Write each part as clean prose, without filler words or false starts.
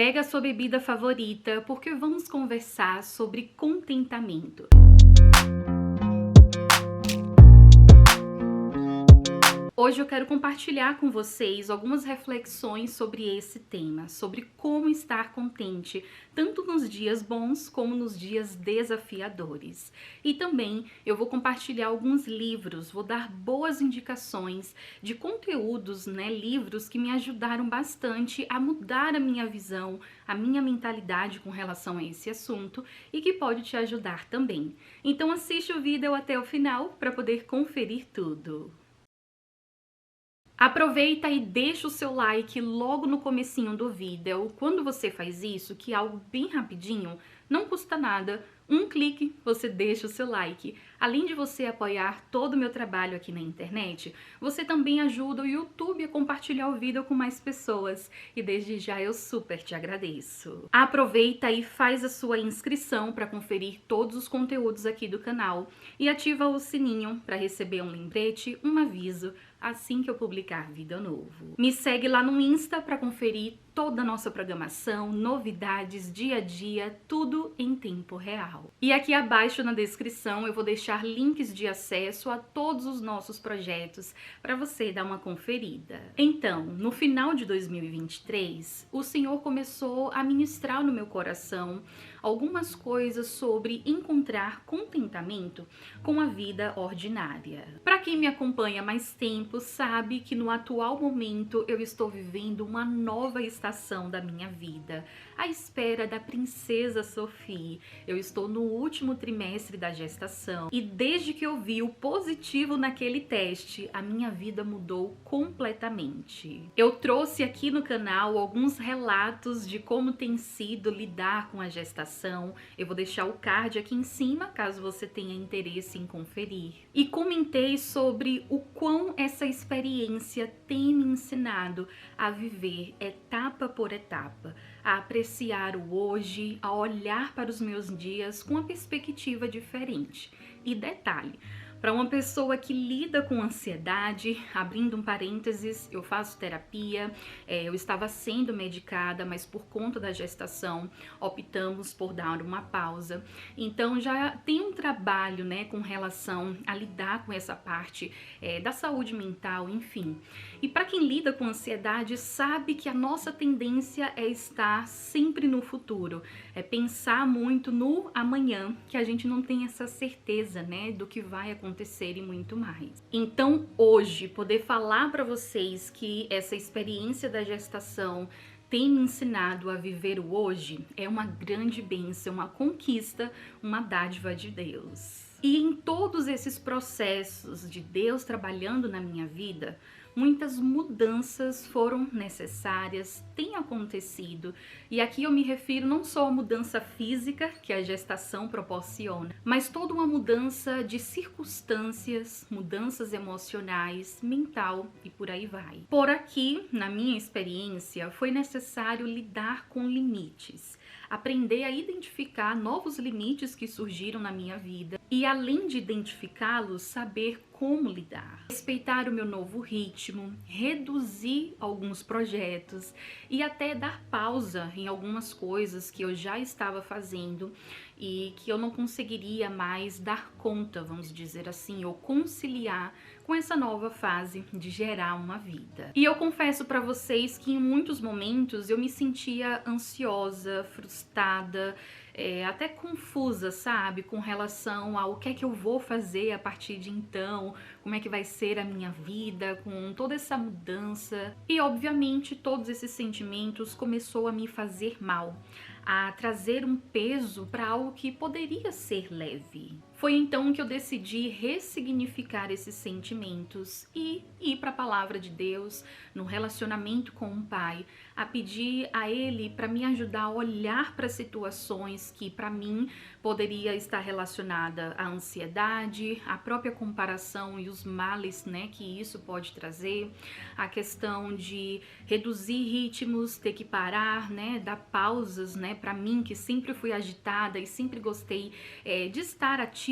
Pega a sua bebida favorita, porque vamos conversar sobre contentamento. Hoje eu quero compartilhar com vocês algumas reflexões sobre esse tema, sobre como estar contente, tanto nos dias bons como nos dias desafiadores. E também eu vou compartilhar alguns livros, vou dar boas indicações de conteúdos, livros que me ajudaram bastante a mudar a minha visão, a minha mentalidade com relação a esse assunto e que pode te ajudar também. Então assiste o vídeo até o final para poder conferir tudo. Aproveita e deixa o seu like logo no comecinho do vídeo. Quando você faz isso, que é algo bem rapidinho, não custa nada, um clique você deixa o seu like. Além de você apoiar todo o meu trabalho aqui na internet, você também ajuda o YouTube a compartilhar o vídeo com mais pessoas. E desde já eu super te agradeço. Aproveita e faz a sua inscrição para conferir todos os conteúdos aqui do canal. E ativa o sininho para receber um lembrete, um aviso, assim que eu publicar vídeo novo. Me segue lá no Insta para conferir toda a nossa programação, novidades, dia a dia, tudo em tempo real. E aqui abaixo na descrição eu vou deixar links de acesso a todos os nossos projetos para você dar uma conferida. Então, no final de 2023, o Senhor começou a ministrar no meu coração algumas coisas sobre encontrar contentamento com a vida ordinária. Para quem me acompanha há mais tempo, sabe que no atual momento eu estou vivendo uma nova estação da minha vida, à espera da princesa Sophie. Eu estou no último trimestre da gestação e desde que eu vi o positivo naquele teste, a minha vida mudou completamente. Eu trouxe aqui no canal alguns relatos de como tem sido lidar com a gestação. Eu vou deixar o card aqui em cima, caso você tenha interesse em conferir. E comentei sobre o quão essa experiência tem me ensinado a viver etapa por etapa, a apreciar o hoje, a olhar para os meus dias com uma perspectiva diferente. E detalhe, para uma pessoa que lida com ansiedade, abrindo um parênteses, eu faço terapia, eu estava sendo medicada, mas por conta da gestação optamos por dar uma pausa. Então já tem um trabalho, com relação a lidar com essa parte da saúde mental, enfim. E para quem lida com ansiedade, sabe que a nossa tendência é estar sempre no futuro, é pensar muito no amanhã, que a gente não tem essa certeza, do que vai acontecer e muito mais. Então, hoje, poder falar para vocês que essa experiência da gestação tem me ensinado a viver o hoje é uma grande bênção, uma conquista, uma dádiva de Deus. E em todos esses processos de Deus trabalhando na minha vida, muitas mudanças foram necessárias, têm acontecido. E aqui eu me refiro não só à mudança física que a gestação proporciona, mas toda uma mudança de circunstâncias, mudanças emocionais, mental e por aí vai. Por aqui, na minha experiência, foi necessário lidar com limites, aprender a identificar novos limites que surgiram na minha vida e, além de identificá-los, saber como lidar, respeitar o meu novo ritmo, reduzir alguns projetos e até dar pausa em algumas coisas que eu já estava fazendo e que eu não conseguiria mais dar conta, vamos dizer assim, ou conciliar com essa nova fase de gerar uma vida. E eu confesso para vocês que em muitos momentos eu me sentia ansiosa, frustrada, até confusa, sabe? Com relação ao que é que eu vou fazer a partir de então, como é que vai ser a minha vida com toda essa mudança. E obviamente todos esses sentimentos começou a me fazer mal, a trazer um peso para algo que poderia ser leve. Foi então que eu decidi ressignificar esses sentimentos e ir para a palavra de Deus, no relacionamento com o Pai, a pedir a Ele para me ajudar a olhar para situações que para mim poderia estar relacionada à ansiedade, à própria comparação e os males, que isso pode trazer, a questão de reduzir ritmos, ter que parar, dar pausas, para mim que sempre fui agitada e sempre gostei de estar ativa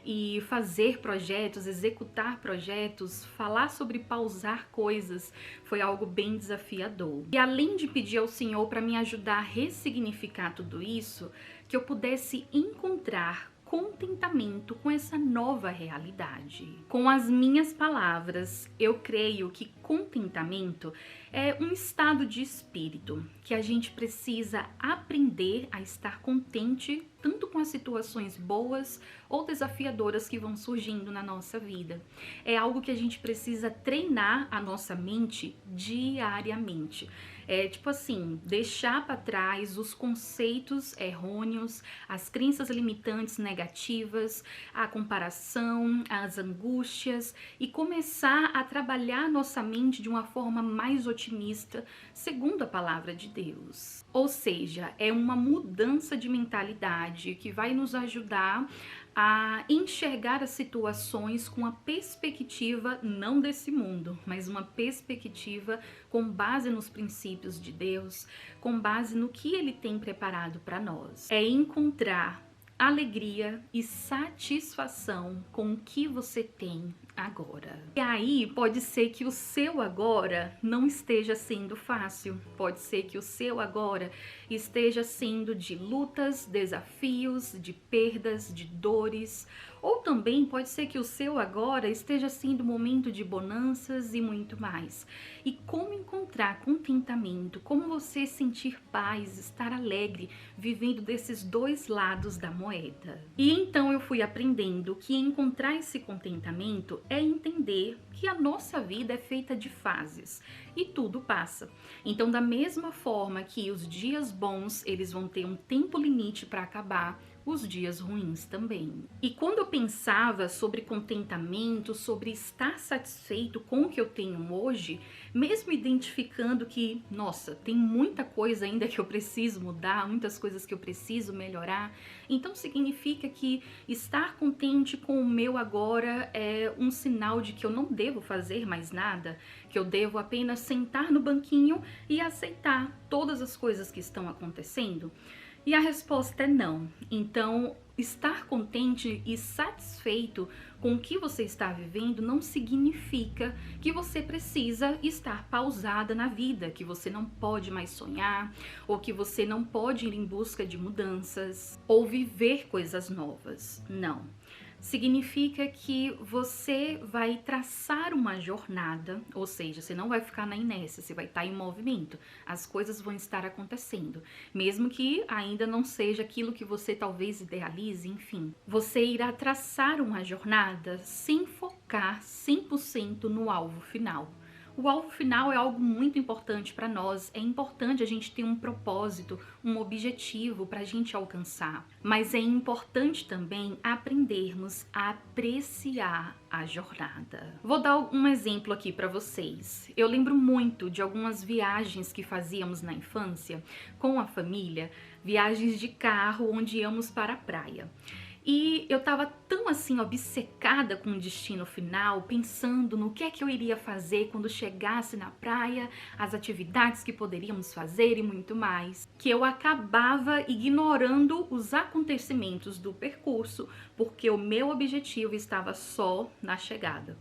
e fazer projetos, executar projetos, falar sobre pausar coisas, foi algo bem desafiador. E além de pedir ao Senhor para me ajudar a ressignificar tudo isso, que eu pudesse encontrar contentamento com essa nova realidade. Com as minhas palavras, eu creio que contentamento é um estado de espírito que a gente precisa aprender a estar contente tanto com as situações boas ou desafiadoras que vão surgindo na nossa vida. É algo que a gente precisa treinar a nossa mente diariamente. É tipo assim, deixar para trás os conceitos errôneos, as crenças limitantes negativas, a comparação, as angústias e começar a trabalhar nossa mente de uma forma mais otimista, segundo a palavra de Deus. Ou seja, é uma mudança de mentalidade que vai nos ajudar a enxergar as situações com a perspectiva não desse mundo, mas uma perspectiva com base nos princípios de Deus, com base no que Ele tem preparado para nós. É encontrar alegria e satisfação com o que você tem agora. E aí pode ser que o seu agora não esteja sendo fácil, pode ser que o seu agora esteja sendo de lutas, desafios, de perdas, de dores, ou também pode ser que o seu agora esteja sendo momento de bonanças e muito mais. E como encontrar contentamento, como você sentir paz, estar alegre, vivendo desses dois lados da moeda. E então eu fui aprendendo que encontrar esse contentamento é entender que a nossa vida é feita de fases e tudo passa. Então, da mesma forma que os dias bons, eles vão ter um tempo limite para acabar, os dias ruins também. E quando eu pensava sobre contentamento, sobre estar satisfeito com o que eu tenho hoje, mesmo identificando que, nossa, tem muita coisa ainda que eu preciso mudar, muitas coisas que eu preciso melhorar, então significa que estar contente com o meu agora é um sinal de que eu não devo fazer mais nada, que eu devo apenas sentar no banquinho e aceitar todas as coisas que estão acontecendo? E a resposta é não. Então, estar contente e satisfeito com o que você está vivendo não significa que você precisa estar pausada na vida, que você não pode mais sonhar, ou que você não pode ir em busca de mudanças, ou viver coisas novas. Não. Significa que você vai traçar uma jornada, ou seja, você não vai ficar na inércia, você vai estar em movimento, as coisas vão estar acontecendo, mesmo que ainda não seja aquilo que você talvez idealize, enfim. Você irá traçar uma jornada sem focar 100% no alvo final. O alvo final é algo muito importante para nós, é importante a gente ter um propósito, um objetivo para a gente alcançar, mas é importante também aprendermos a apreciar a jornada. Vou dar um exemplo aqui para vocês. Eu lembro muito de algumas viagens que fazíamos na infância com a família, viagens de carro onde íamos para a praia. E eu tava tão assim obcecada com o destino final, pensando no que é que eu iria fazer quando chegasse na praia, as atividades que poderíamos fazer e muito mais, que eu acabava ignorando os acontecimentos do percurso, porque o meu objetivo estava só na chegada.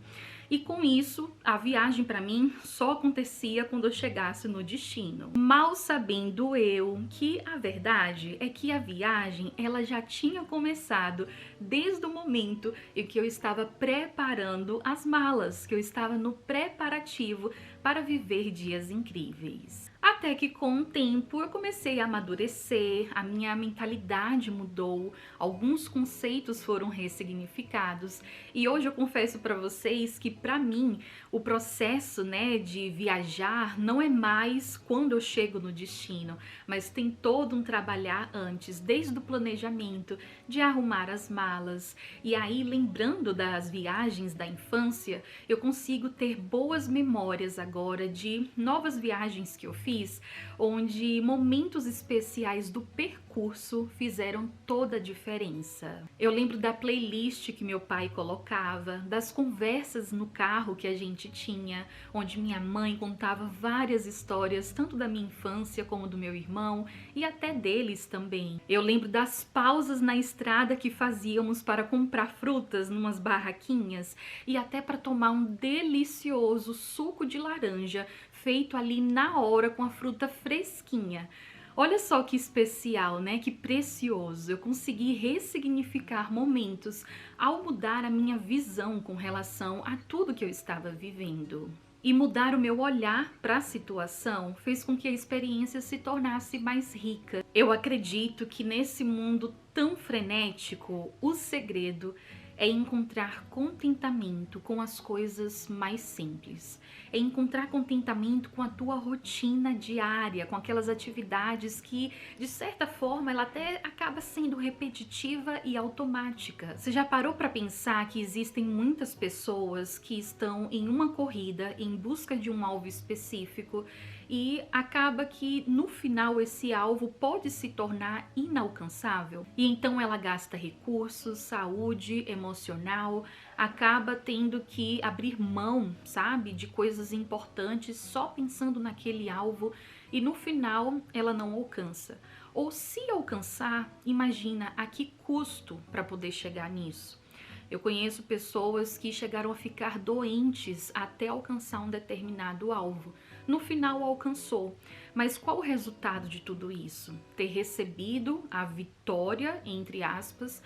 E com isso, a viagem para mim só acontecia quando eu chegasse no destino. Mal sabendo eu que a verdade é que a viagem ela já tinha começado desde o momento em que eu estava preparando as malas, que eu estava no preparativo para viver dias incríveis. Até que com o tempo eu comecei a amadurecer, a minha mentalidade mudou, alguns conceitos foram ressignificados e hoje eu confesso para vocês que para mim o processo, de viajar não é mais quando eu chego no destino, mas tem todo um trabalhar antes, desde o planejamento, de arrumar as malas. E aí, lembrando das viagens da infância, eu consigo ter boas memórias agora de novas viagens que eu fiz, onde momentos especiais do percurso fizeram toda a diferença. Eu lembro da playlist que meu pai colocava, das conversas no carro que a gente tinha, onde minha mãe contava várias histórias, tanto da minha infância como do meu irmão e até deles também. Eu lembro das pausas na estrada que fazíamos para comprar frutas numas barraquinhas e até para tomar um delicioso suco de laranja feito ali na hora com a fruta fresquinha. Olha só que especial, né? Que precioso. Eu consegui ressignificar momentos ao mudar a minha visão com relação a tudo que eu estava vivendo. E mudar o meu olhar para a situação fez com que a experiência se tornasse mais rica. Eu acredito que nesse mundo tão frenético, o segredo é encontrar contentamento com as coisas mais simples. É encontrar contentamento com a tua rotina diária, com aquelas atividades que, de certa forma, ela até acaba sendo repetitiva e automática. Você já parou para pensar que existem muitas pessoas que estão em uma corrida em busca de um alvo específico e acaba que no final esse alvo pode se tornar inalcançável? E então ela gasta recursos, saúde, emocional, acaba tendo que abrir mão, sabe, de coisas importantes só pensando naquele alvo e no final ela não alcança. Ou se alcançar, imagina a que custo para poder chegar nisso. Eu conheço pessoas que chegaram a ficar doentes até alcançar um determinado alvo. No final alcançou. Mas qual o resultado de tudo isso? Ter recebido a vitória, entre aspas,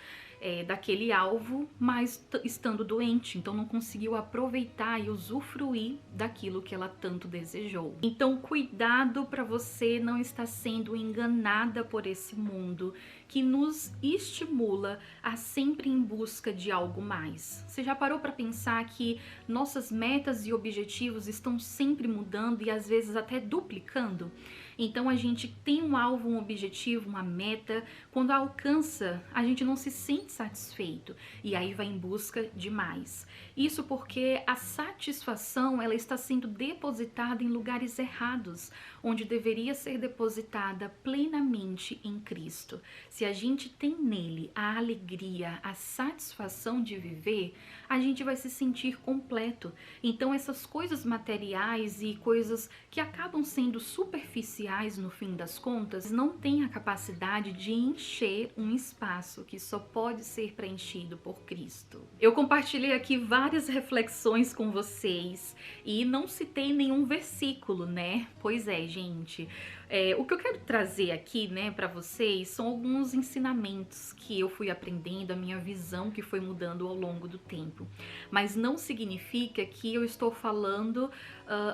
daquele alvo, mas estando doente, então não conseguiu aproveitar e usufruir daquilo que ela tanto desejou. Então cuidado para você não estar sendo enganada por esse mundo que nos estimula a sempre em busca de algo mais. Você já parou para pensar que nossas metas e objetivos estão sempre mudando e às vezes até duplicando? Então a gente tem um alvo, um objetivo, uma meta, quando alcança, a gente não se sente satisfeito e aí vai em busca de mais. Isso porque a satisfação, ela está sendo depositada em lugares errados, onde deveria ser depositada plenamente em Cristo. Se a gente tem nele a alegria, a satisfação de viver, a gente vai se sentir completo. Então essas coisas materiais e coisas que acabam sendo superficiais no fim das contas, não têm a capacidade de encher um espaço que só pode ser preenchido por Cristo. Eu compartilhei aqui várias reflexões com vocês e não citei nenhum versículo, né? Pois é, gente. O que eu quero trazer aqui, né, para vocês são alguns ensinamentos que eu fui aprendendo, a minha visão que foi mudando ao longo do tempo. Mas não significa que eu estou falando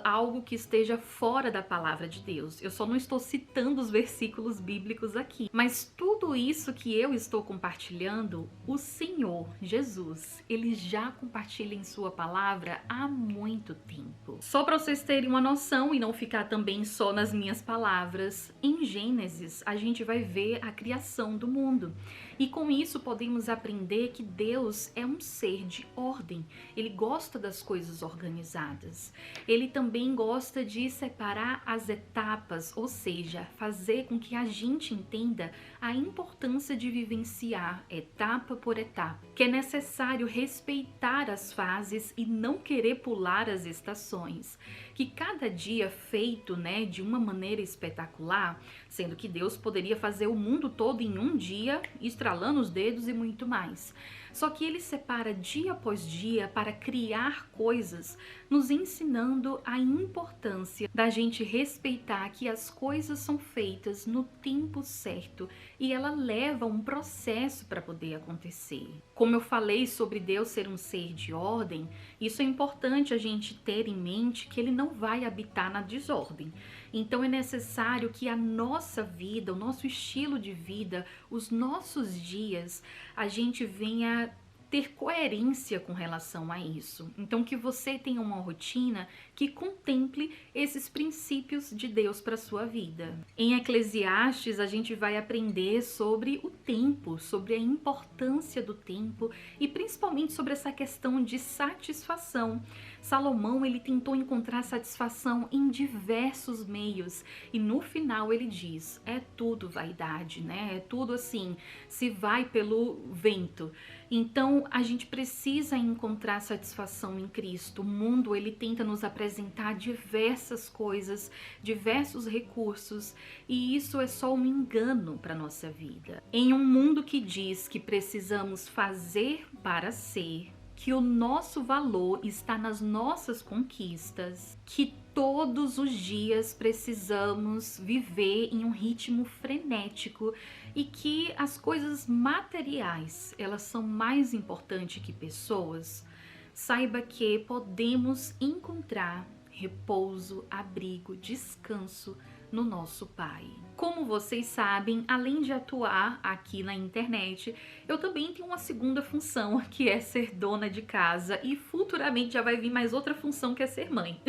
algo que esteja fora da palavra de Deus. Eu só não estou citando os versículos bíblicos aqui. Mas tudo isso que eu estou compartilhando, o Senhor Jesus, ele já compartilha em sua palavra há muito tempo. Só para vocês terem uma noção e não ficar também só nas minhas palavras, em Gênesis a gente vai ver a criação do mundo. E com isso podemos aprender que Deus é um ser de ordem. Ele gosta das coisas organizadas. Ele também gosta de separar as etapas, ou seja, fazer com que a gente entenda a importância de vivenciar etapa por etapa. Que é necessário respeitar as fases e não querer pular as estações. Que cada dia feito, né, de uma maneira espetacular, sendo que Deus poderia fazer o mundo todo em um dia, estralando os dedos e muito mais. Só que ele separa dia após dia para criar coisas, nos ensinando a importância da gente respeitar que as coisas são feitas no tempo certo e ela leva um processo para poder acontecer. Como eu falei sobre Deus ser um ser de ordem, isso é importante a gente ter em mente que ele não vai habitar na desordem. Então é necessário que a nossa vida, o nosso estilo de vida, os nossos dias, a gente venha ter coerência com relação a isso. Então que você tenha uma rotina que contemple esses princípios de Deus para sua vida. Em Eclesiastes a gente vai aprender sobre o tempo, sobre a importância do tempo e principalmente sobre essa questão de satisfação. Salomão, ele tentou encontrar satisfação em diversos meios e no final ele diz, é tudo vaidade, né? É tudo assim, se vai pelo vento. Então a gente precisa encontrar satisfação em Cristo. O mundo, ele tenta nos apresentar diversas coisas, diversos recursos e isso é só um engano para nossa vida. Em um mundo que diz que precisamos fazer para ser, que o nosso valor está nas nossas conquistas, que todos os dias precisamos viver em um ritmo frenético e que as coisas materiais, elas são mais importantes que pessoas, saiba que podemos encontrar repouso, abrigo, descanso no nosso Pai. Como vocês sabem, além de atuar aqui na internet, eu também tenho uma segunda função, que é ser dona de casa, e futuramente já vai vir mais outra função, que é ser mãe.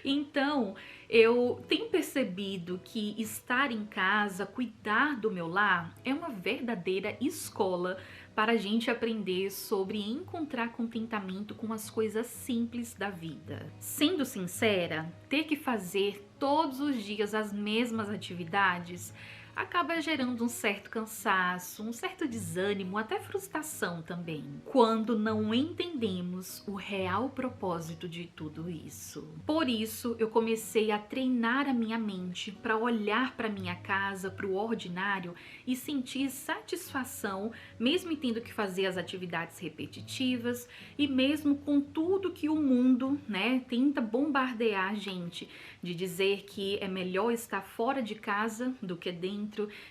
Então, eu tenho percebido que estar em casa, cuidar do meu lar, é uma verdadeira escola para a gente aprender sobre encontrar contentamento com as coisas simples da vida. Sendo sincera, ter que fazer todos os dias as mesmas atividades acaba gerando um certo cansaço, um certo desânimo, até frustração também, quando não entendemos o real propósito de tudo isso. Por isso, eu comecei a treinar a minha mente para olhar para minha casa, para o ordinário e sentir satisfação, mesmo tendo que fazer as atividades repetitivas e mesmo com tudo que o mundo, tenta bombardear a gente, de dizer que é melhor estar fora de casa do que dentro,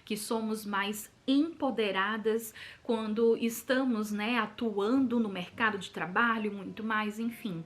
que somos mais empoderadas quando estamos, atuando no mercado de trabalho, muito mais, enfim.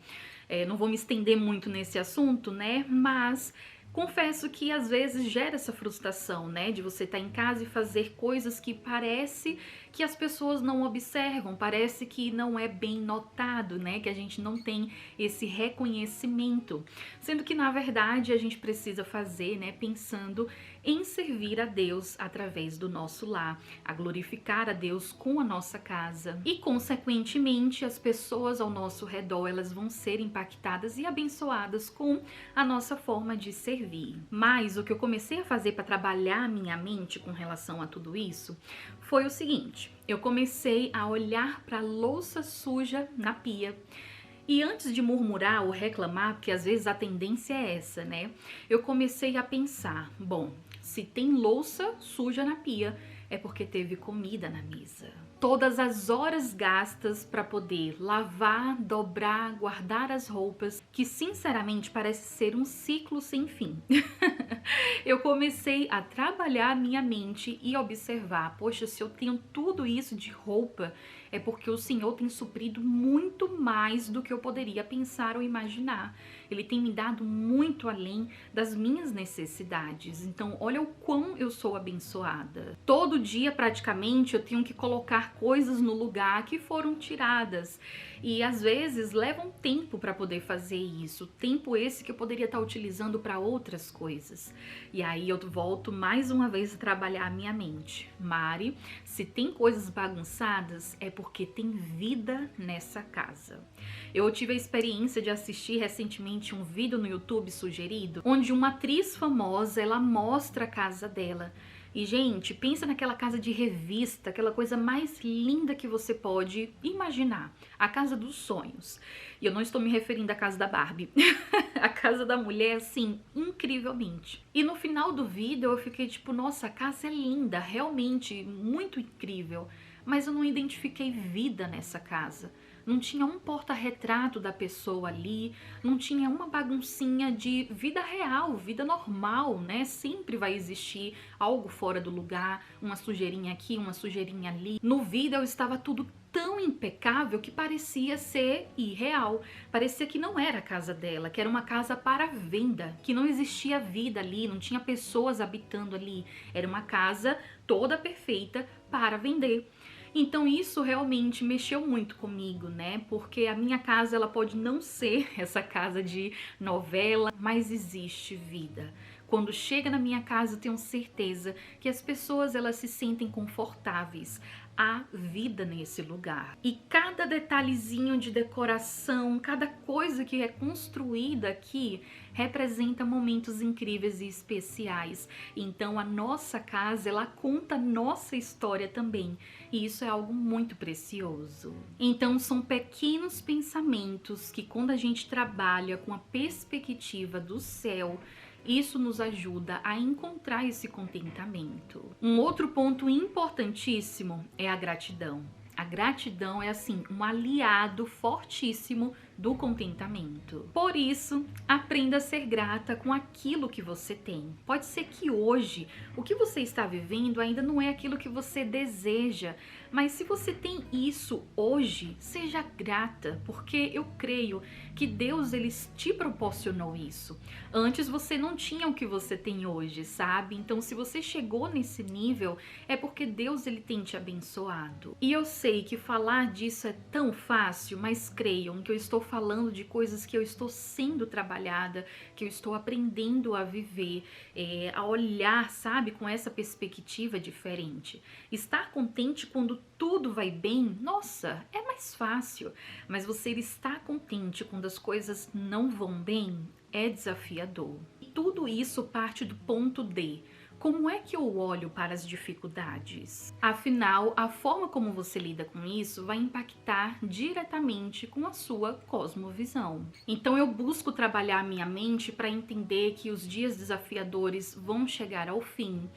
Não vou me estender muito nesse assunto, mas confesso que às vezes gera essa frustração, de você estar em casa e fazer coisas que parece que as pessoas não observam, parece que não é bem notado, que a gente não tem esse reconhecimento, sendo que na verdade a gente precisa fazer, pensando em servir a Deus através do nosso lar, a glorificar a Deus com a nossa casa e consequentemente as pessoas ao nosso redor, elas vão ser impactadas e abençoadas com a nossa forma de servir. Mas o que eu comecei a fazer para trabalhar a minha mente com relação a tudo isso foi o seguinte: eu comecei a olhar para a louça suja na pia. E antes de murmurar ou reclamar, porque às vezes a tendência é essa, eu comecei a pensar, bom, se tem louça suja na pia, é porque teve comida na mesa. Todas as horas gastas para poder lavar, dobrar, guardar as roupas, que sinceramente parece ser um ciclo sem fim. Eu comecei a trabalhar a minha mente e observar, poxa, se eu tenho tudo isso de roupa, é porque o Senhor tem suprido muito mais do que eu poderia pensar ou imaginar. Ele tem me dado muito além das minhas necessidades. Então, olha o quão eu sou abençoada. Todo dia, praticamente, eu tenho que colocar coisas no lugar que foram tiradas. E, às vezes, leva um tempo para poder fazer isso. Tempo esse que eu poderia estar utilizando para outras coisas. E aí, eu volto mais uma vez a trabalhar a minha mente. Mari, se tem coisas bagunçadas, é porque tem vida nessa casa. Eu tive a experiência de assistir recentemente um vídeo no YouTube sugerido, onde uma atriz famosa, ela mostra a casa dela. E, gente, pensa naquela casa de revista, aquela coisa mais linda que você pode imaginar. A casa dos sonhos. E eu não estou me referindo à casa da Barbie. A casa da mulher, assim, incrivelmente. E no final do vídeo eu fiquei tipo, nossa, a casa é linda, realmente muito incrível. Mas eu não identifiquei vida nessa casa. Não tinha um porta-retrato da pessoa ali, não tinha uma baguncinha de vida real, vida normal, Sempre vai existir algo fora do lugar, uma sujeirinha aqui, uma sujeirinha ali. No vídeo eu estava tudo tão impecável que parecia ser irreal. Parecia que não era a casa dela, que era uma casa para venda, que não existia vida ali, não tinha pessoas habitando ali. Era uma casa toda perfeita para vender. Então isso realmente mexeu muito comigo, Porque a minha casa, ela pode não ser essa casa de novela, mas existe vida. Quando chega na minha casa, eu tenho certeza que as pessoas, elas se sentem confortáveis. Há vida nesse lugar. E cada detalhezinho de decoração, cada coisa que é construída aqui, representa momentos incríveis e especiais. Então a nossa casa, ela conta a nossa história também. E isso é algo muito precioso. Então são pequenos pensamentos que, quando a gente trabalha com a perspectiva do céu, isso nos ajuda a encontrar esse contentamento. Um outro ponto importantíssimo é a gratidão. A gratidão é, assim, um aliado fortíssimo do contentamento. Por isso, aprenda a ser grata com aquilo que você tem. Pode ser que hoje o que você está vivendo ainda não é aquilo que você deseja, mas se você tem isso hoje, seja grata, porque eu creio que Deus ele te proporcionou isso. Antes você não tinha o que você tem hoje, sabe? Então se você chegou nesse nível, é porque Deus ele tem te abençoado. E eu sei que falar disso é tão fácil, mas creiam que eu estou falando de coisas que eu estou sendo trabalhada, que eu estou aprendendo a viver, a olhar, sabe, com essa perspectiva diferente. Estar contente quando tudo vai bem, nossa, é mais fácil. Mas você estar contente quando as coisas não vão bem é desafiador. E tudo isso parte do ponto D. Como é que eu olho para as dificuldades? Afinal, a forma como você lida com isso vai impactar diretamente com a sua cosmovisão. Então eu busco trabalhar a minha mente para entender que os dias desafiadores vão chegar ao fim,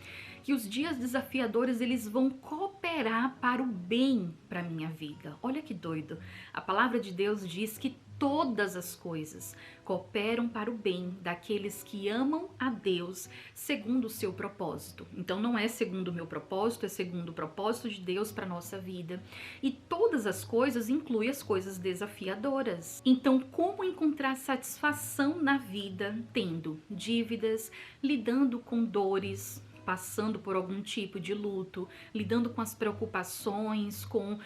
que os dias desafiadores eles vão cooperar para o bem para minha vida. Olha que doido. A palavra de Deus diz que todas as coisas cooperam para o bem daqueles que amam a Deus segundo o seu propósito. Então não é segundo o meu propósito, é segundo o propósito de Deus para nossa vida. E todas as coisas incluem as coisas desafiadoras. Então como encontrar satisfação na vida tendo dívidas, lidando com dores, passando por algum tipo de luto, lidando com as preocupações, com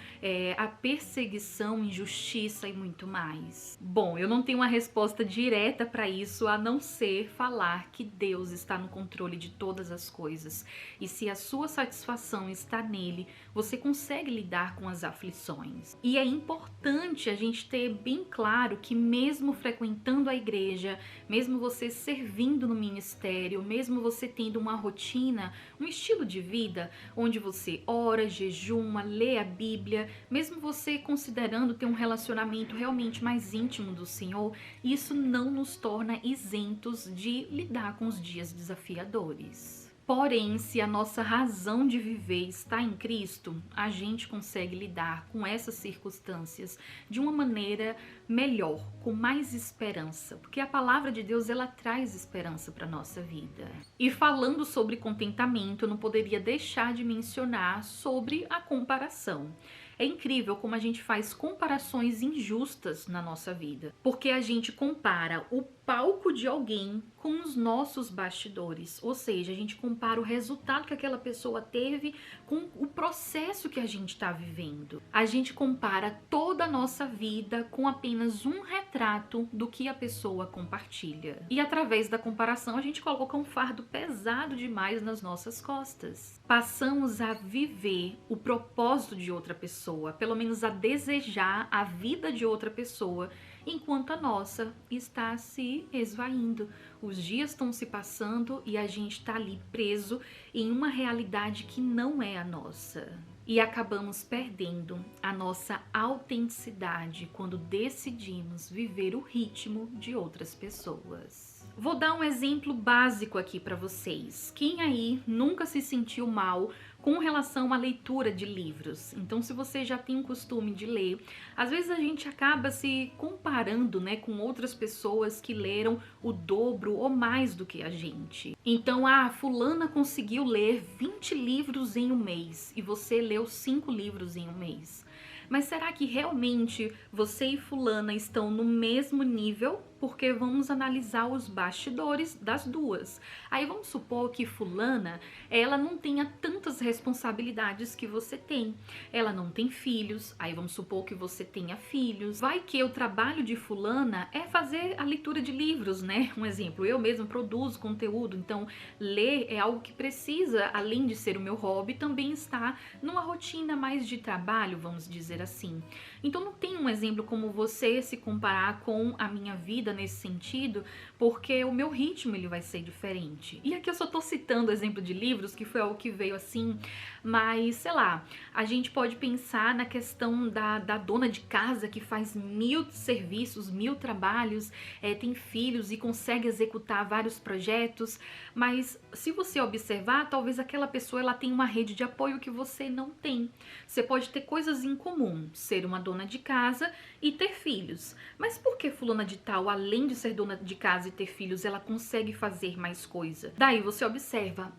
a perseguição, injustiça e muito mais? Bom, eu não tenho uma resposta direta para isso, a não ser falar que Deus está no controle de todas as coisas. E se a sua satisfação está nele, você consegue lidar com as aflições. E é importante a gente ter bem claro que mesmo frequentando a igreja, mesmo você servindo no ministério, mesmo você tendo uma rotina, um estilo de vida onde você ora, jejuma, lê a Bíblia, mesmo você considerando ter um relacionamento realmente mais íntimo do Senhor, isso não nos torna isentos de lidar com os dias desafiadores. Porém, se a nossa razão de viver está em Cristo, a gente consegue lidar com essas circunstâncias de uma maneira melhor, com mais esperança, porque a palavra de Deus ela traz esperança para nossa vida. E falando sobre contentamento, eu não poderia deixar de mencionar sobre a comparação. É incrível como a gente faz comparações injustas na nossa vida, porque a gente compara o palco de alguém com os nossos bastidores, ou seja, a gente compara o resultado que aquela pessoa teve com o processo que a gente está vivendo. A gente compara toda a nossa vida com apenas um retrato do que a pessoa compartilha. E através da comparação a gente coloca um fardo pesado demais nas nossas costas. Passamos a viver o propósito de outra pessoa, pelo menos a desejar a vida de outra pessoa, enquanto a nossa está se esvaindo. Os dias estão se passando e a gente está ali preso em uma realidade que não é a nossa. E acabamos perdendo a nossa autenticidade quando decidimos viver o ritmo de outras pessoas. Vou dar um exemplo básico aqui para vocês. Quem aí nunca se sentiu mal com relação à leitura de livros? Então, se você já tem o costume de ler, às vezes a gente acaba se comparando, né, com outras pessoas que leram o dobro ou mais do que a gente. Então, fulana conseguiu ler 20 livros em um mês e você leu 5 livros em um mês. Mas será que realmente você e fulana estão no mesmo nível? Porque vamos analisar os bastidores das duas. Aí vamos supor que fulana, ela não tenha tantas responsabilidades que você tem. Ela não tem filhos, aí vamos supor que você tenha filhos. Vai que o trabalho de fulana é fazer a leitura de livros, né? Um exemplo, eu mesma produzo conteúdo, então ler é algo que precisa, além de ser o meu hobby, também está numa rotina mais de trabalho, vamos dizer assim. Então não tem um exemplo como você se comparar com a minha vida nesse sentido, porque o meu ritmo ele vai ser diferente. E aqui eu só tô citando exemplo de livros, que foi algo que veio assim, mas sei lá, a gente pode pensar na questão da dona de casa que faz 1000 serviços, 1000 trabalhos, tem filhos e consegue executar vários projetos, mas se você observar, talvez aquela pessoa ela tenha uma rede de apoio que você não tem. Você pode ter coisas em comum, ser uma dona de casa e ter filhos. Mas por que fulana de tal, além de ser dona de casa e ter filhos, ela consegue fazer mais coisa? Daí você observa,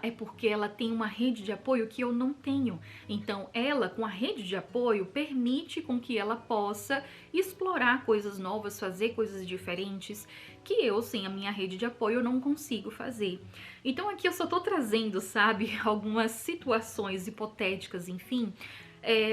é porque ela tem uma rede de apoio que eu não tenho. Então ela, com a rede de apoio, permite com que ela possa explorar coisas novas, fazer coisas diferentes, que eu, sem a minha rede de apoio, não consigo fazer. Então aqui eu só tô trazendo, sabe, algumas situações hipotéticas, enfim,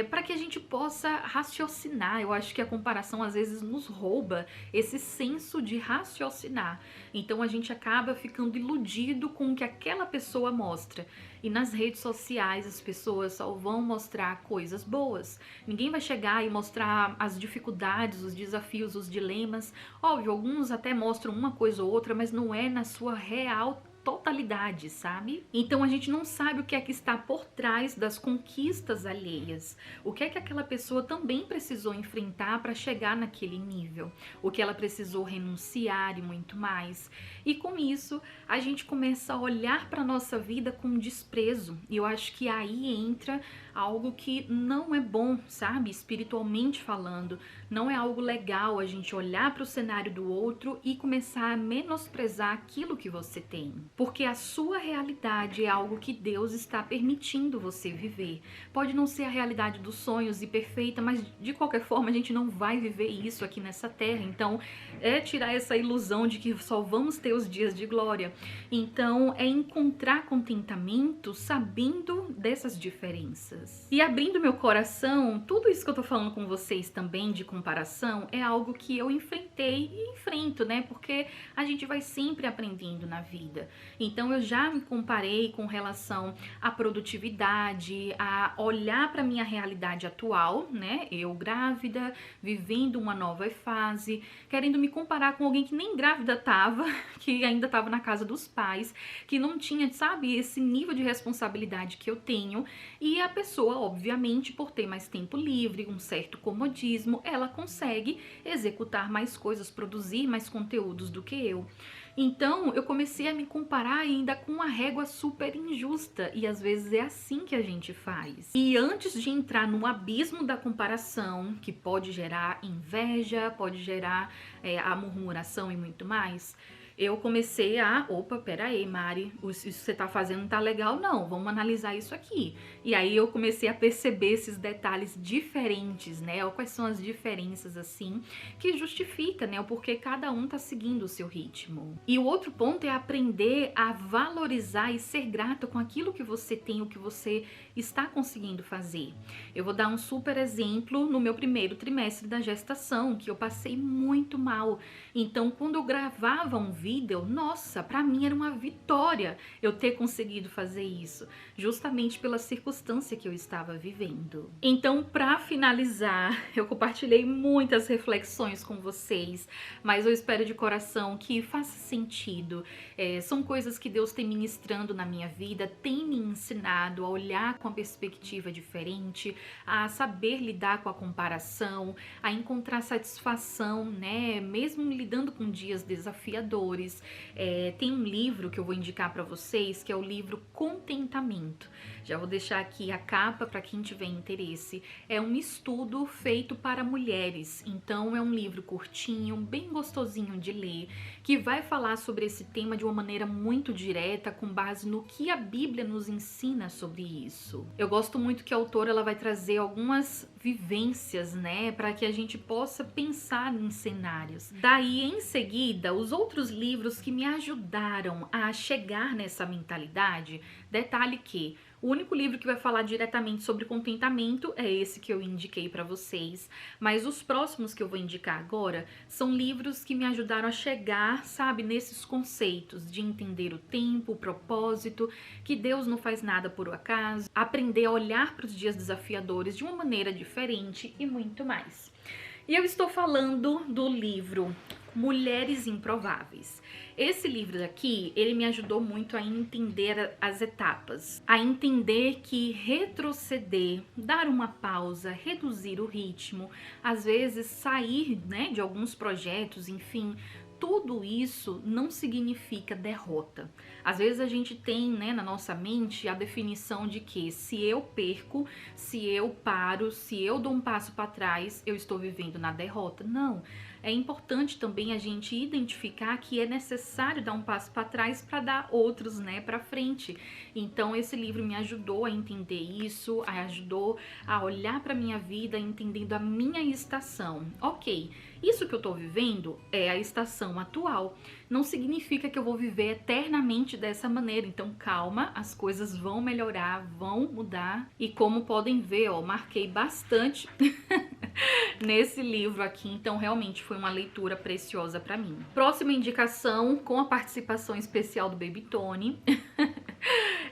para que a gente possa raciocinar. Eu acho que a comparação às vezes nos rouba esse senso de raciocinar. Então a gente acaba ficando iludido com o que aquela pessoa mostra. E nas redes sociais as pessoas só vão mostrar coisas boas. Ninguém vai chegar e mostrar as dificuldades, os desafios, os dilemas. Óbvio, alguns até mostram uma coisa ou outra, mas não é na sua real totalidade, sabe? Então a gente não sabe o que é que está por trás das conquistas alheias. O que é que aquela pessoa também precisou enfrentar para chegar naquele nível. O que ela precisou renunciar e muito mais. E com isso, a gente começa a olhar para nossa vida com desprezo. E eu acho que aí entra algo que não é bom, sabe? Espiritualmente falando, não é algo legal a gente olhar para o cenário do outro e começar a menosprezar aquilo que você tem. Porque a sua realidade é algo que Deus está permitindo você viver. Pode não ser a realidade dos sonhos e perfeita, mas de qualquer forma a gente não vai viver isso aqui nessa terra. Então é tirar essa ilusão de que só vamos ter os dias de glória. Então é encontrar contentamento sabendo dessas diferenças. E abrindo meu coração, tudo isso que eu tô falando com vocês também de comparação é algo que eu enfrentei e enfrento, né? Porque a gente vai sempre aprendendo na vida. Então eu já me comparei com relação à produtividade, a olhar para minha realidade atual, né? Eu grávida, vivendo uma nova fase, querendo me comparar com alguém que nem grávida tava, que ainda tava na casa dos pais, que não tinha, sabe, esse nível de responsabilidade que eu tenho. E a pessoa, obviamente, por ter mais tempo livre, um certo comodismo, ela consegue executar mais coisas, produzir mais conteúdos do que eu. Então, eu comecei a me comparar ainda com uma régua super injusta, e às vezes é assim que a gente faz. E antes de entrar no abismo da comparação, que pode gerar inveja, pode gerar a murmuração e muito mais, eu comecei pera aí, Mari, isso que você tá fazendo não tá legal não, vamos analisar isso aqui. E aí eu comecei a perceber esses detalhes diferentes, né, quais são as diferenças assim, que justifica, né, o porquê cada um tá seguindo o seu ritmo. E o outro ponto é aprender a valorizar e ser grato com aquilo que você tem, o que você está conseguindo fazer. Eu vou dar um super exemplo no meu primeiro trimestre da gestação, que eu passei muito mal. Então, quando eu gravava um vídeo, nossa, pra mim era uma vitória eu ter conseguido fazer isso, justamente pela circunstância que eu estava vivendo. Então, pra finalizar, eu compartilhei muitas reflexões com vocês, mas eu espero de coração que faça sentido. São coisas que Deus tem ministrando na minha vida, tem me ensinado a olhar com uma perspectiva diferente, a saber lidar com a comparação, a encontrar satisfação, né, mesmo lidando com dias desafiadores. Tem um livro que eu vou indicar para vocês, que é o livro Contentamento. Já vou deixar aqui a capa para quem tiver interesse. É um estudo feito para mulheres, então é um livro curtinho, bem gostosinho de ler, que vai falar sobre esse tema de uma maneira muito direta, com base no que a Bíblia nos ensina sobre isso. Eu gosto muito que a autora ela vai trazer algumas vivências, né, para que a gente possa pensar em cenários. Daí, em seguida, os outros livros que me ajudaram a chegar nessa mentalidade, detalhe que o único livro que vai falar diretamente sobre contentamento é esse que eu indiquei para vocês, mas os próximos que eu vou indicar agora são livros que me ajudaram a chegar, sabe, nesses conceitos de entender o tempo, o propósito, que Deus não faz nada por acaso, aprender a olhar para os dias desafiadores de uma maneira diferente e muito mais. E eu estou falando do livro Mulheres Improváveis. Esse livro aqui, ele me ajudou muito a entender as etapas, a entender que retroceder, dar uma pausa, reduzir o ritmo, às vezes sair, né, de alguns projetos, enfim, tudo isso não significa derrota. Às vezes a gente tem, né, na nossa mente a definição de que se eu perco, se eu paro, se eu dou um passo para trás, eu estou vivendo na derrota. Não. É importante também a gente identificar que é necessário dar um passo para trás para dar outros, né, para frente. Então esse livro me ajudou a entender isso, ajudou a olhar para minha vida entendendo a minha estação. Ok, isso que eu tô vivendo é a estação atual. Não significa que eu vou viver eternamente dessa maneira. Então calma, as coisas vão melhorar, vão mudar. E como podem ver, ó, marquei bastante nesse livro aqui, então realmente foi uma leitura preciosa para mim. Próxima indicação, com a participação especial do Baby Tony,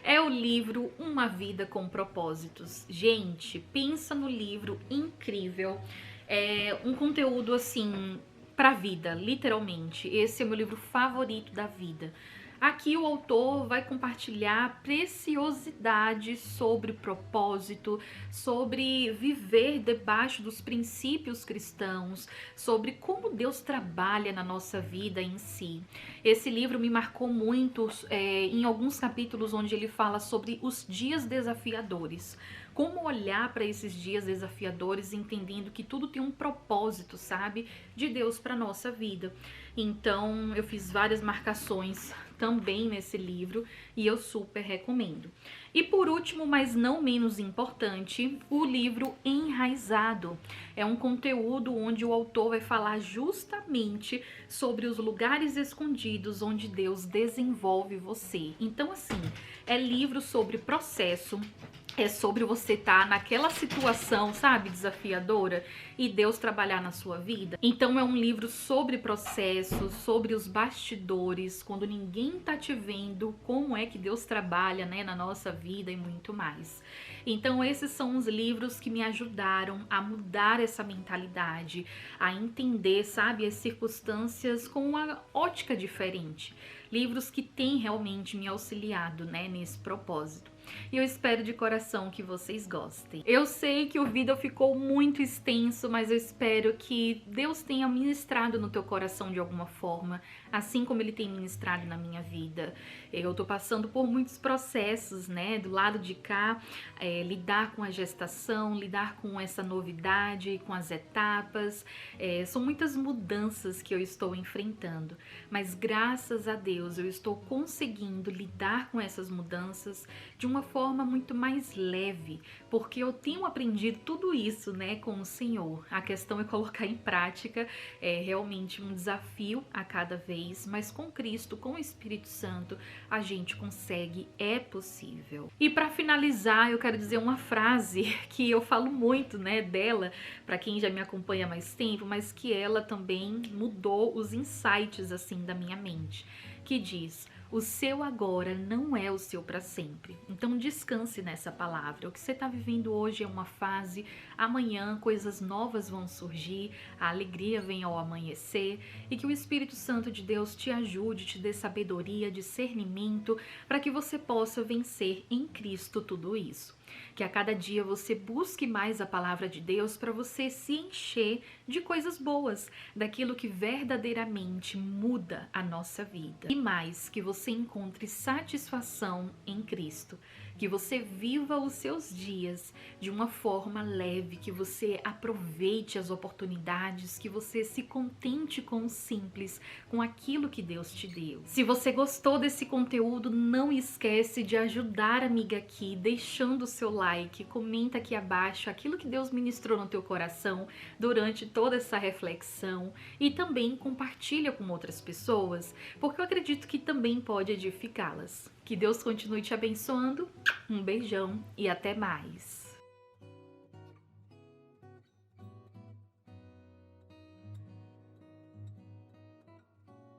é o livro Uma Vida com Propósitos. Gente, pensa no livro incrível, é um conteúdo assim pra vida, literalmente. Esse é o meu livro favorito da vida. Aqui o autor vai compartilhar preciosidades sobre propósito, sobre viver debaixo dos princípios cristãos, sobre como Deus trabalha na nossa vida em si. Esse livro me marcou muito em alguns capítulos onde ele fala sobre os dias desafiadores. Como olhar para esses dias desafiadores entendendo que tudo tem um propósito, sabe? De Deus para nossa vida. Então, eu fiz várias marcações também nesse livro e eu super recomendo. E por último, mas não menos importante, o livro Enraizado. É um conteúdo onde o autor vai falar justamente sobre os lugares escondidos onde Deus desenvolve você. Então, assim, é livro sobre processo, é sobre você estar naquela situação, sabe, desafiadora, e Deus trabalhar na sua vida. Então é um livro sobre processos, sobre os bastidores, quando ninguém tá te vendo, como é que Deus trabalha, né, na nossa vida e muito mais. Então esses são os livros que me ajudaram a mudar essa mentalidade, a entender, sabe, as circunstâncias com uma ótica diferente. Livros que têm realmente me auxiliado, né, nesse propósito. E eu espero de coração que vocês gostem. Eu sei que o vídeo ficou muito extenso, mas eu espero que Deus tenha ministrado no teu coração de alguma forma, assim como Ele tem ministrado na minha vida. Eu tô passando por muitos processos, né, do lado de cá, lidar com a gestação, lidar com essa novidade, com as etapas, são muitas mudanças que eu estou enfrentando, mas graças a Deus eu estou conseguindo lidar com essas mudanças de uma forma muito mais leve, porque eu tenho aprendido tudo isso, né, com o Senhor. A questão é colocar em prática, é realmente um desafio a cada vez, mas com Cristo, com o Espírito Santo, a gente consegue, é possível. E para finalizar, eu quero dizer uma frase que eu falo muito, né, dela, para quem já me acompanha há mais tempo, mas que ela também mudou os insights assim da minha mente, que diz: o seu agora não é o seu para sempre. Então descanse nessa palavra. O que você está vivendo hoje é uma fase, amanhã coisas novas vão surgir, a alegria vem ao amanhecer, e que o Espírito Santo de Deus te ajude, te dê sabedoria, discernimento, para que você possa vencer em Cristo tudo isso. Que a cada dia você busque mais a palavra de Deus para você se encher de coisas boas, daquilo que verdadeiramente muda a nossa vida. E mais, que você encontre satisfação em Cristo, que você viva os seus dias de uma forma leve, que você aproveite as oportunidades, que você se contente com o simples, com aquilo que Deus te deu. Se você gostou desse conteúdo, não esquece de ajudar a amiga aqui, deixando o seu like, comenta aqui abaixo aquilo que Deus ministrou no teu coração durante toda essa reflexão e também compartilha com outras pessoas, porque eu acredito que também pode edificá-las. Que Deus continue te abençoando. Um beijão e até mais.